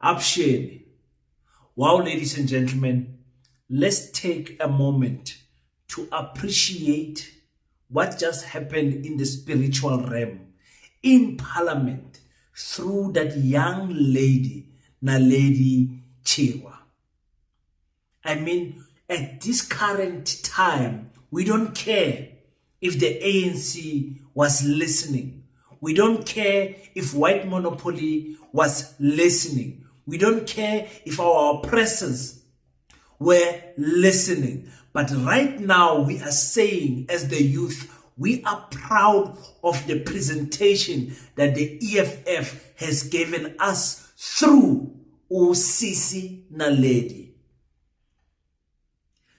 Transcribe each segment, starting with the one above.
Absheni. Wow, ladies and gentlemen, let's take a moment to appreciate what just happened in the spiritual realm, in Parliament, through that young lady, Naledi. I mean, at this current time, we don't care if the ANC was listening. We don't care if white monopoly was listening. We don't care if our oppressors were listening. But right now, we are saying as the youth, we are proud of the presentation that the EFF has given us through Usisi Naledi.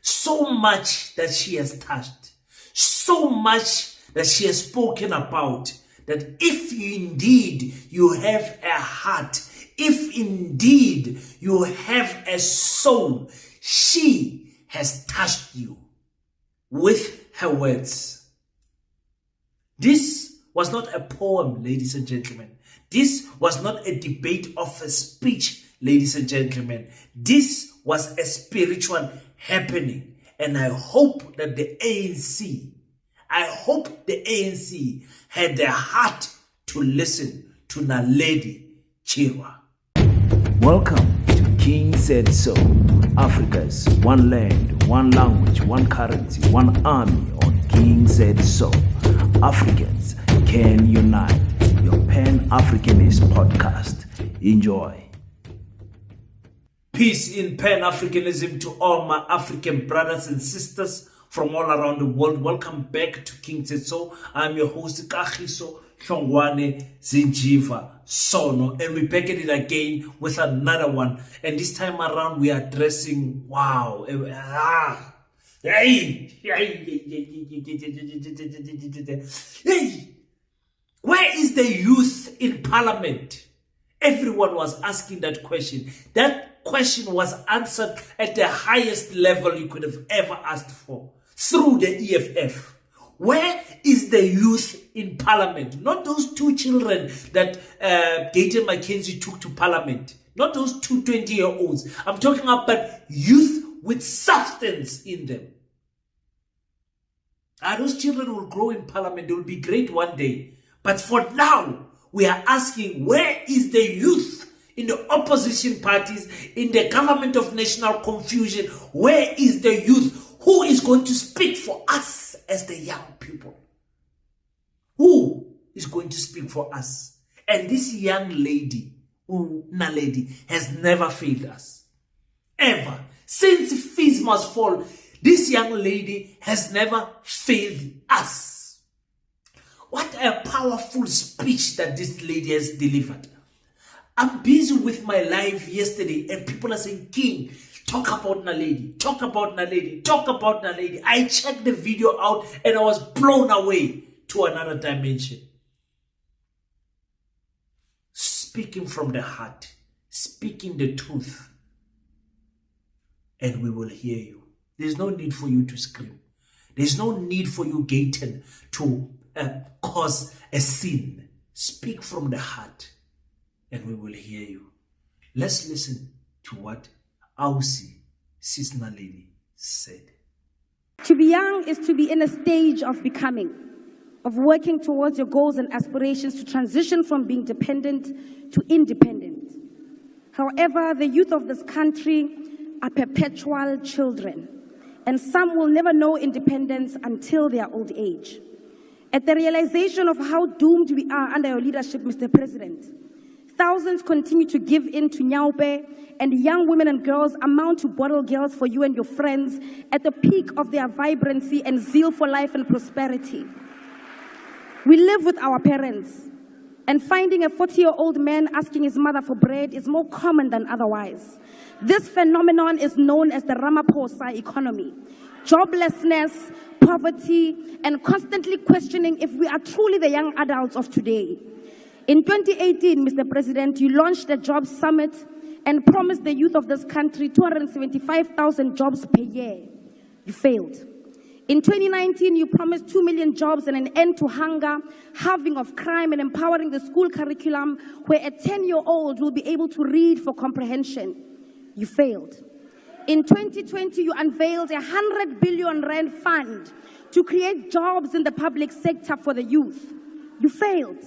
So much that she has touched, so much that she has spoken about, that if indeed you have a heart, if indeed you have a soul, she has touched you with her words. This was not a poem, ladies and gentlemen. This was not a debate of a speech, ladies and gentlemen. This was a spiritual happening. And I hope that the ANC had the heart to listen to Naledi Chirwa. Welcome to King Said So, Africa's one land, one language, one currency, one army on King Said So. Africans can unite. Your Pan-Africanist podcast. Enjoy. Peace in Pan-Africanism to all my African brothers and sisters from all around the world. Welcome back to King Said So. I'm your host, Kagiso Hlongwane Zinjiva Sono, and we're back at it again with another one. And this time around, we are addressing, where is the youth in Parliament? Everyone was asking that question. That question was answered at the highest level you could have ever asked for, through the EFF. Where is the youth in Parliament? Not those two children that Gayton Mackenzie took to Parliament. Not those two 20-year-olds. I'm talking about youth with substance in them. Those children will grow in Parliament. They will be great one day. But for now, we are asking, where is the youth in the opposition parties, in the government of national confusion? Where is the youth? Who is going to speak for us as the young people? Who is going to speak for us? And this young lady, Naledi, has never failed us. Ever. Since fees must fall, this young lady has never failed us. What a powerful speech that this lady has delivered. I'm busy with my life yesterday and people are saying, King, talk about Naledi, talk about Naledi, talk about Naledi. I checked the video out and I was blown away to another dimension. Speaking from the heart, speaking the truth, and we will hear you. There's no need for you to scream. There's no need for you, Gayton, to cause a sin. Speak from the heart and we will hear you. Let's listen to what Ausi Sis Naledi said. To be young is to be in a stage of becoming, of working towards your goals and aspirations to transition from being dependent to independent. However, the youth of this country are perpetual children, and some will never know independence until their old age. At the realization of how doomed we are under your leadership, Mr. President, thousands continue to give in to Nyaupe, and young women and girls amount to bottle girls for you and your friends at the peak of their vibrancy and zeal for life and prosperity. We live with our parents, and finding a 40-year-old man asking his mother for bread is more common than otherwise. This phenomenon is known as the Ramaphosa economy. Joblessness, poverty, and constantly questioning if we are truly the young adults of today. In 2018, Mr. President, you launched the Jobs Summit and promised the youth of this country 275,000 jobs per year. You failed. In 2019, you promised 2 million jobs and an end to hunger, halving of crime, and empowering the school curriculum where a 10-year-old will be able to read for comprehension. You failed. In 2020, you unveiled a 100 billion rand fund to create jobs in the public sector for the youth. You failed.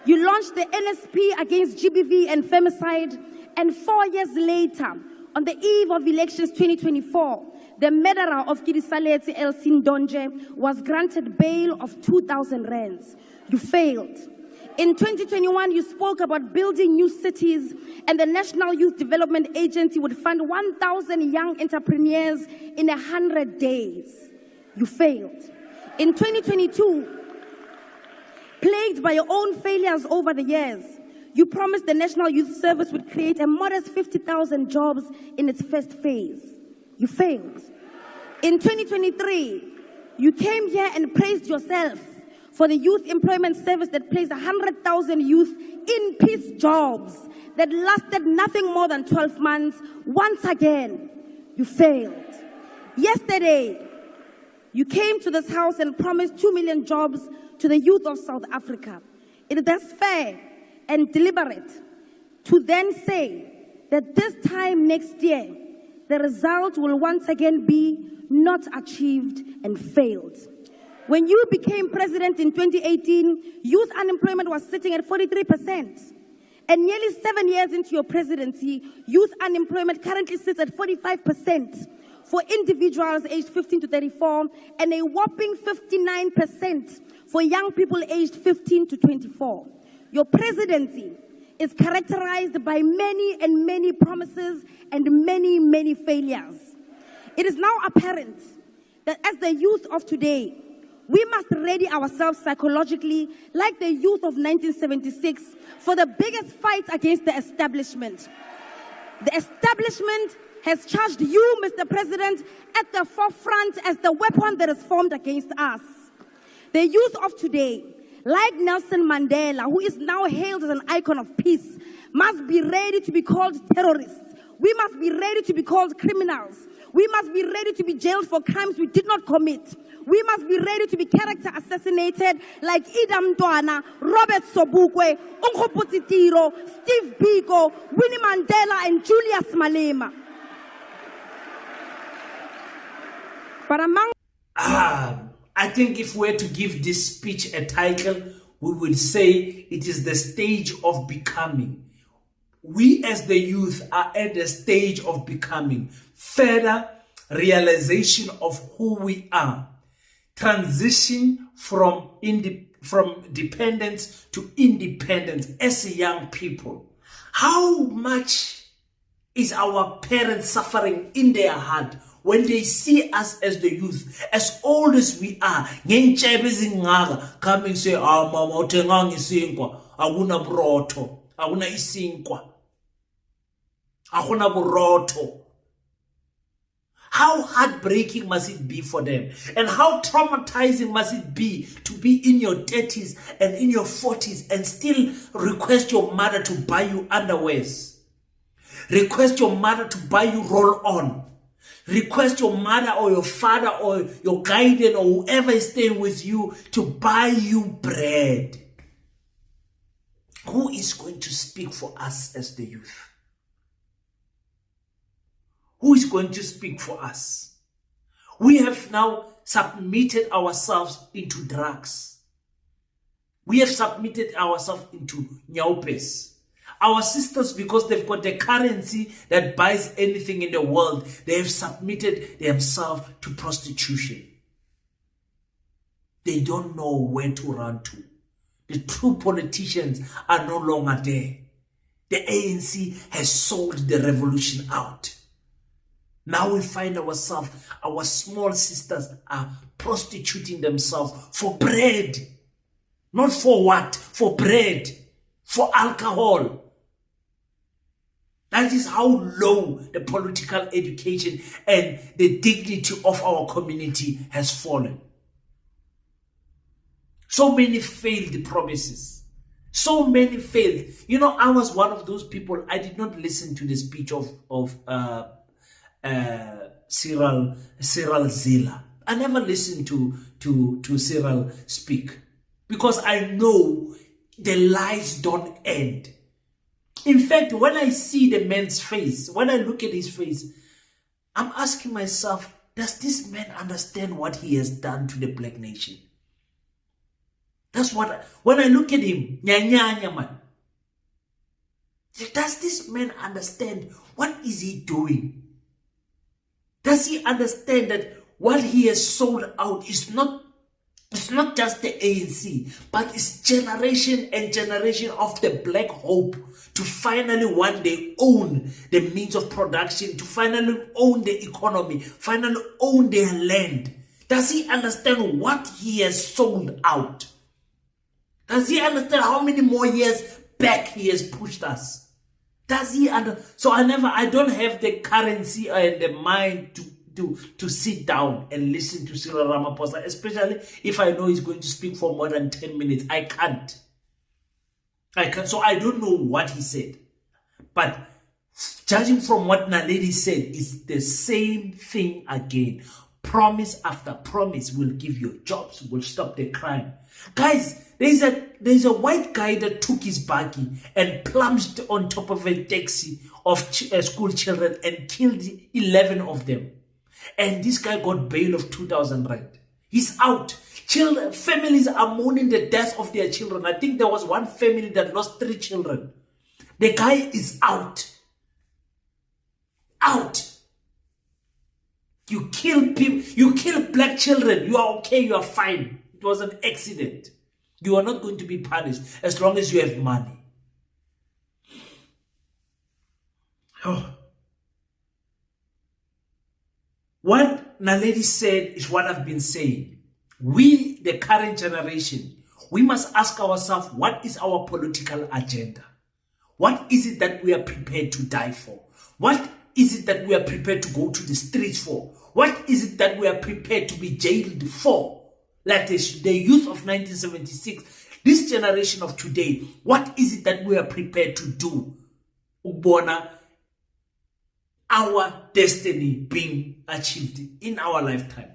You launched the NSP against GBV and femicide, and 4 years later, on the eve of elections 2024, the murderer of Kirisaletse Elsin Donje was granted bail of 2,000 rands. You failed. In 2021, you spoke about building new cities, and the National Youth Development Agency would fund 1,000 young entrepreneurs in 100 days. You failed. In 2022, plagued by your own failures over the years, you promised the National Youth Service would create a modest 50,000 jobs in its first phase. You failed. In 2023, you came here and praised yourself for the youth employment service that placed 100,000 youth in peace jobs that lasted nothing more than 12 months. Once again, you failed. Yesterday, you came to this house and promised 2 million jobs to the youth of South Africa. It is thus fair and deliberate to then say that this time next year, the result will once again be not achieved and failed. When you became president in 2018, youth unemployment was sitting at 43%. And nearly 7 years into your presidency, youth unemployment currently sits at 45% for individuals aged 15 to 34 and a whopping 59% for young people aged 15 to 24. Your presidency is characterized by many and many promises and many, many failures. It is now apparent that as the youth of today, we must ready ourselves psychologically like the youth of 1976 for the biggest fight against the establishment. The establishment has charged you, Mr. President, at the forefront as the weapon that is formed against us. The youth of today, like Nelson Mandela, who is now hailed as an icon of peace, must be ready to be called terrorists. We must be ready to be called criminals. We must be ready to be jailed for crimes we did not commit. We must be ready to be character assassinated like Idam Mntwana, Robert Sobukwe, Nkgopotse Tiro, Steve Biko, Winnie Mandela, and Julius Malema. But among I think if we were to give this speech a title, we would say it is the stage of becoming. We as the youth are at the stage of becoming. Further realization of who we are. Transition from dependence to independence as young people. How much is our parents suffering in their heart when they see us as the youth, as old as we are? Come and say, mama, utengang isinkwa, aguna broto, aguna isinkwa, aguna broto. How heartbreaking must it be for them? And how traumatizing must it be to be in your 30s and in your 40s and still request your mother to buy you underwears? Request your mother to buy you roll-on. Request your mother or your father or your guardian or whoever is staying with you to buy you bread. Who is going to speak for us as the youth? Who is going to speak for us? We have now submitted ourselves into drugs. We have submitted ourselves into nyaupes. Our sisters, because they've got the currency that buys anything in the world, they have submitted themselves to prostitution. They don't know where to run to. The true politicians are no longer there. The ANC has sold the revolution out. Now we find ourselves, our small sisters are prostituting themselves for bread. Not for what? For bread. For alcohol. That is how low the political education and the dignity of our community has fallen. So many failed promises. So many failed. You know, I was one of those people. I did not listen to the speech of Cyril Zila. I never listen to Cyril speak because I know the lies don't end. In fact, when I see the man's face, when I look at his face, I'm asking myself, does this man understand what he has done to the black nation? That's what, when I look at him, man, does this man understand what is he doing? Does he understand that what he has sold out is not, it's not just the ANC, but it's generation and generation of the black hope to finally one day own the means of production, to finally own the economy, finally own their land? Does he understand what he has sold out? Does he understand how many more years back he has pushed us? Does he so I don't have the currency and the mind to sit down and listen to Cyril Ramaphosa, especially if I know he's going to speak for more than 10 minutes. I can't. So I don't know what he said. But judging from what Naledi said, it's the same thing again. Promise after promise will give you jobs, will stop the crime. Guys, there's a white guy that took his buggy and plunged on top of a taxi of school children and killed 11 of them. And this guy got bail of 2,000 rand. He's out. Families are mourning the death of their children. I think there was one family that lost 3 children. The guy is out. Out. You kill people, you kill black children, you are okay, you are fine. It was an accident. You are not going to be punished as long as you have money. Oh. What Naledi said is what I've been saying. We, the current generation, we must ask ourselves, what is our political agenda? What is it that we are prepared to die for? What is it that we are prepared to go to the streets for? What is it that we are prepared to be jailed for? Like the youth of 1976, this generation of today, what is it that we are prepared to do? Ubona, our destiny being achieved in our lifetime.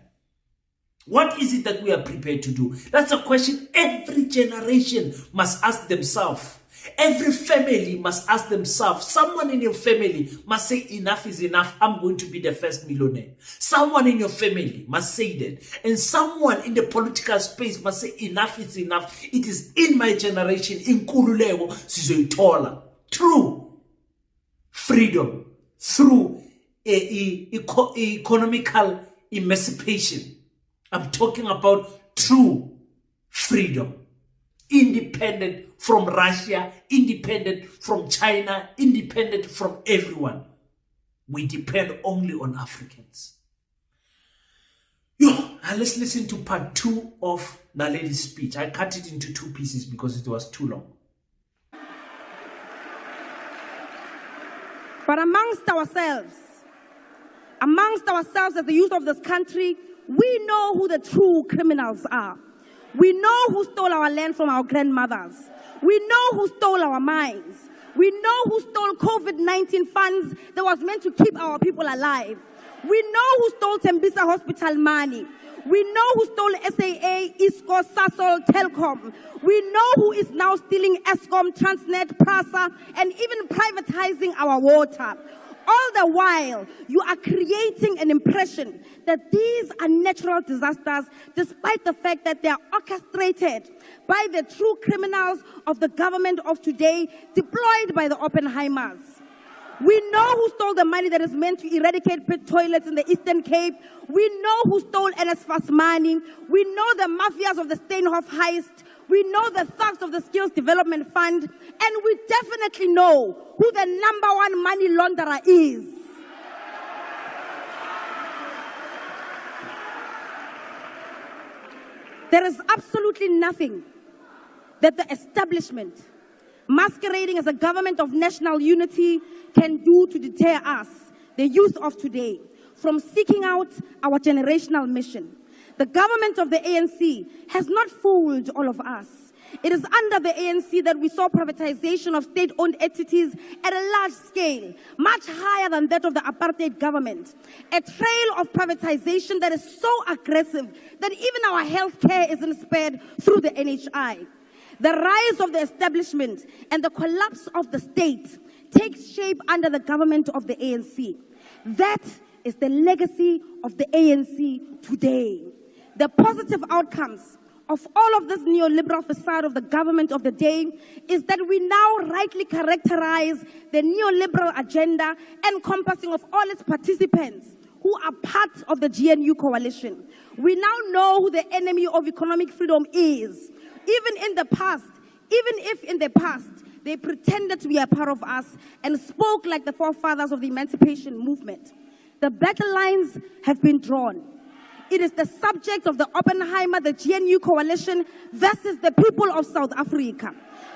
What is it that we are prepared to do? That's a question every generation must ask themselves. Every family must ask themselves. Someone in your family must say, enough is enough. I'm going to be the first millionaire. Someone in your family must say that. And someone in the political space must say, enough is enough. It is in my generation, in Kululego, Sizoitola. True freedom, through economical emancipation. I'm talking about true freedom. Independent from Russia, independent from China, independent from everyone. We depend only on Africans. Let's listen to part 2 of Naledi's speech. I cut it into 2 pieces because it was too long. But amongst ourselves as the youth of this country, we know who the true criminals are. We know who stole our land from our grandmothers. We know who stole our mines. We know who stole COVID-19 funds that was meant to keep our people alive. We know who stole Tembisa Hospital money. We know who stole SAA, ISCO, Sasol, Telkom. We know who is now stealing Eskom, Transnet, PRASA, and even privatizing our water. All the while, you are creating an impression that these are natural disasters, despite the fact that they are orchestrated by the true criminals of the government of today, deployed by the Oppenheimers. We know who stole the money that is meant to eradicate pit toilets in the Eastern Cape. We know who stole NSFAS money. We know the mafias of the Steinhoff heist. We know the thugs of the Skills Development Fund. And we definitely know who the #1 money launderer is. There is absolutely nothing that the establishment, masquerading as a government of national unity, can do to deter us, the youth of today, from seeking out our generational mission. The government of the ANC has not fooled all of us. It is under the ANC that we saw privatization of state-owned entities at a large scale, much higher than that of the apartheid government. A trail of privatization that is so aggressive that even our healthcare isn't spared through the NHI. The rise of the establishment and the collapse of the state takes shape under the government of the ANC. That is the legacy of the ANC today. The positive outcomes of all of this neoliberal facade of the government of the day is that we now rightly characterize the neoliberal agenda encompassing of all its participants who are part of the GNU coalition. We now know who the enemy of economic freedom is. Even if in the past they pretended to be a part of us and spoke like the forefathers of the emancipation movement. The battle lines have been drawn. It is the subject of the Oppenheimer, the GNU coalition versus the people of South Africa.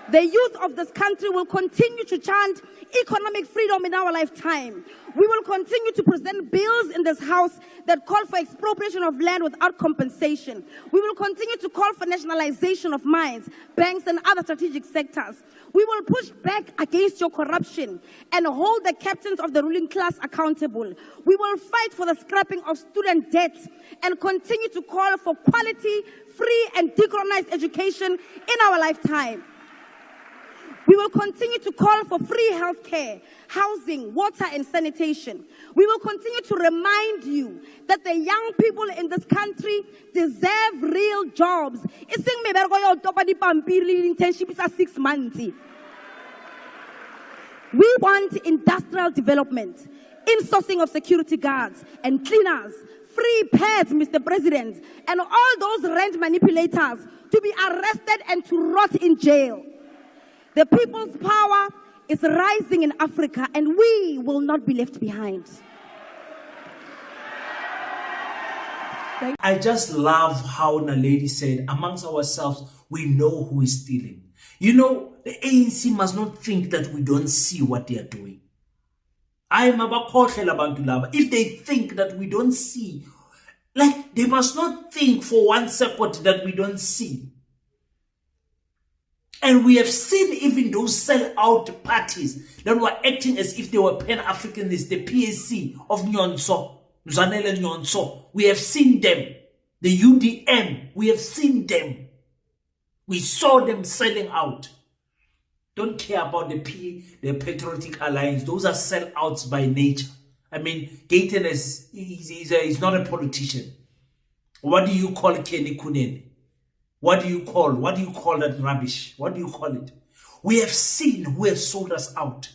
The youth of this country will continue to chant economic freedom in our lifetime. We will continue to present bills in this house that call for expropriation of land without compensation. We will continue to call for nationalization of mines, banks, and other strategic sectors. We will push back against your corruption and hold the captains of the ruling class accountable. We will fight for the scrapping of student debt and continue to call for quality, free, and decolonized education in our lifetime. We will continue to call for free healthcare, housing, water, and sanitation. We will continue to remind you that the young people in this country deserve real jobs. Internship is 6 months. We want industrial development, insourcing of security guards and cleaners, free pads, Mr. President, and all those rent manipulators to be arrested and to rot in jail. The people's power is rising in Africa, and we will not be left behind. I just love how Naledi said, amongst ourselves, we know who is stealing. You know, the ANC must not think that we don't see what they are doing. If they think that we don't see, like, they must not think for 1 second that we don't see. And we have seen even those sell-out parties that were acting as if they were Pan-Africanists, the PAC of Nyonso, Zanele Nyonso. We have seen them. The UDM, we have seen them. We saw them selling out. Don't care about the Patriotic Alliance. Those are sell-outs by nature. I mean, Gayton is not a politician. What do you call Kenny Kunene? What do you call that rubbish? What do you call it? We have seen who has sold us out.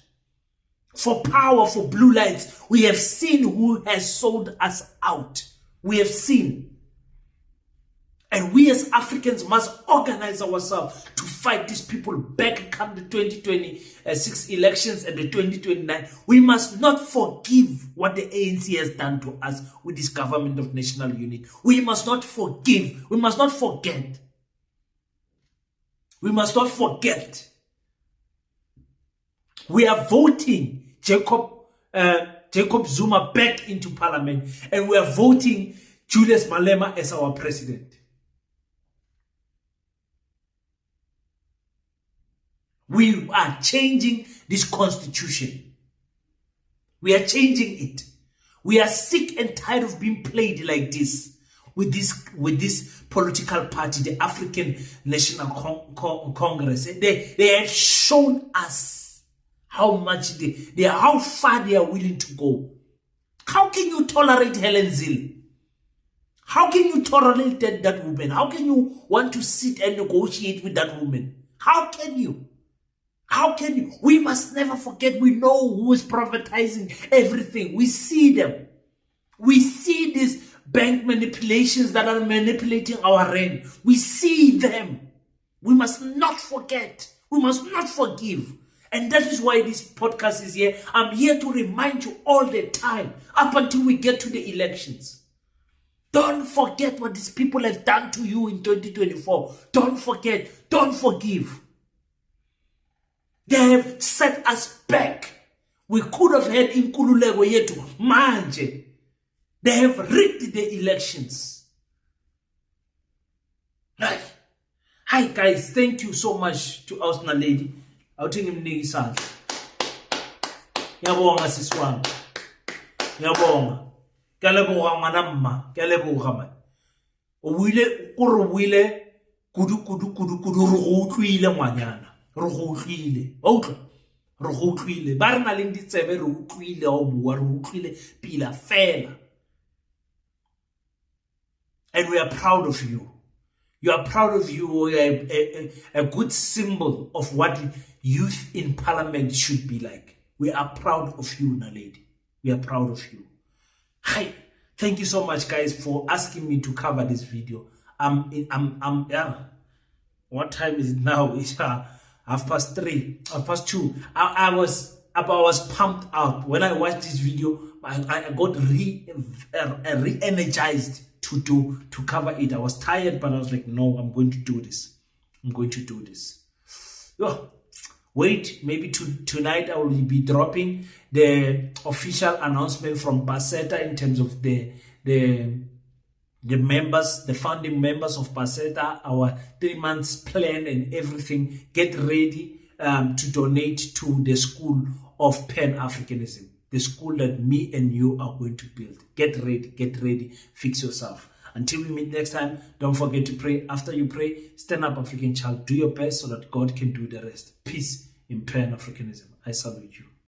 For power, for blue lights, we have seen who has sold us out. We have seen. And we as Africans must organize ourselves to fight these people back come the 2026 elections and the 2029. We must not forgive what the ANC has done to us with this government of national unity. We must not forgive. We must not forget. We must not forget. We are voting Jacob Zuma back into parliament, and we are voting Julius Malema as our president. We are changing this constitution. We are changing it. We are sick and tired of being played like this. With this political party, the African National Congress. They have shown us how much how far they are willing to go. How can you tolerate Helen Zille? How can you tolerate that woman? How can you want to sit and negotiate with that woman? How can you? How can you? We must never forget, we know who is privatizing everything. We see them. We see these bank manipulations that are manipulating our rent. We see them. We must not forget. We must not forgive. And that is why this podcast is here. I'm here to remind you all the time, up until we get to the elections. Don't forget what these people have done to you in 2024. Don't forget. Don't forgive. They have set us back. We could have had Inkululeko yetu manje. They have rigged the elections. Right? Hi guys, thank you so much to us Naledi. Awuthi ngimnike isandla. Ngiyabonga sisi wami. Ngiyabonga. Kuyaleboga ngwana mma, kuyaleboga man. O buile kudu re go utlwile ngwanyana. Re go utlwile. Wa utlwa? Re go utlwile. Ba re na le ditsebe re utlwile o bua, re utlwile pila fela. And we are proud of you. You are proud of you. You are a good symbol of what youth in parliament should be like. We are proud of you, Naledi. We are proud of you. Hi. Thank you so much, guys, for asking me to cover this video. Yeah. What time is it now? It's 2:30. I was pumped up when I watched this video. I got re-energized to cover it. I was tired, but I was like, no, I'm going to do this. I'm going to do this. Oh, wait, maybe tonight I will be dropping the official announcement from Paseta in terms of the members, the founding members of Paseta, our 3 months plan and everything. Get ready to donate to the school of Pan-Africanism, the school that me and you are going to build. Get ready, fix yourself. Until we meet next time, don't forget to pray. After you pray, stand up, African child. Do your best so that God can do the rest. Peace in Pan-Africanism. I salute you.